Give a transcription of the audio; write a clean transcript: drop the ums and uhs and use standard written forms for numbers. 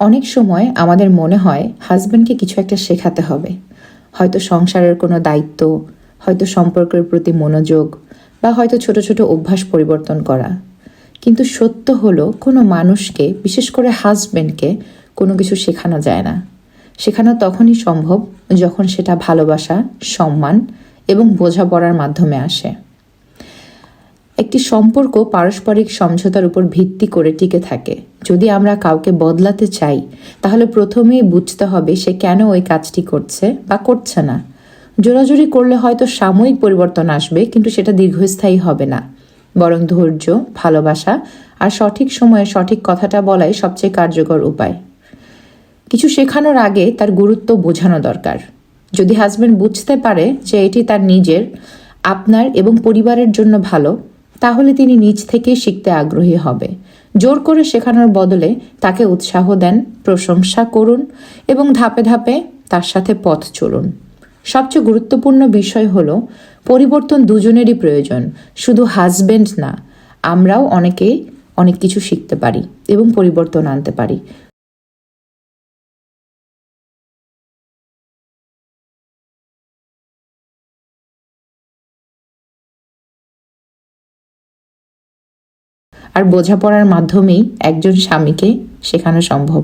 অনেক সময় আমাদের মনে হয় হাজব্যান্ডকে কিছু একটা শেখাতে হবে, হয়তো সংসারের কোনো দায়িত্ব, হয়তো সম্পর্কের প্রতি মনোযোগ, বা হয়তো ছোট ছোট অভ্যাস পরিবর্তন করা। কিন্তু সত্য হলো কোনো মানুষকে, বিশেষ করে হাজব্যান্ডকে, কোনো কিছু শেখানো যায় না। শেখানো তখনই সম্ভব যখন সেটা ভালোবাসা, সম্মান এবং বোঝাপড়ার মাধ্যমে আসে। একটি সম্পর্ক পারস্পরিক সমঝোতার উপর ভিত্তি করে টিকে থাকে। যদি আমরা কাউকে বদলাতে চাই, তাহলে প্রথমেই বুঝতে হবে সে কেন ওই কাজটি করছে বা করছে না। জোরাজুরি করলে হয়তো সাময়িক পরিবর্তন আসবে, কিন্তু সেটা দীর্ঘস্থায়ী হবে না। বরং ধৈর্য, ভালোবাসা আর সঠিক সময়ে সঠিক কথাটা বলাই সবচেয়ে কার্যকর উপায়। কিছু শেখানোর আগে তার গুরুত্ব বোঝানো দরকার। যদি হাজব্যান্ড বুঝতে পারে যে এটি তার নিজের, আপনার এবং পরিবারের জন্য ভালো, তাহলে তিনি নিজ থেকেই শিখতে আগ্রহী হবে। জোর করে শেখানোর বদলে তাকে উৎসাহ দেন, প্রশংসা করুন এবং ধাপে ধাপে তার সাথে পথ চলুন। সবচেয়ে গুরুত্বপূর্ণ বিষয় হলো, পরিবর্তন দুজনেরই প্রয়োজন, শুধু হাজব্যান্ড না। আমরাও অনেক কিছু শিখতে পারি এবং পরিবর্তন আনতে পারি। আর বোঝাপড়ার মাধ্যমেই একজন স্বামীকে শেখানো সম্ভব।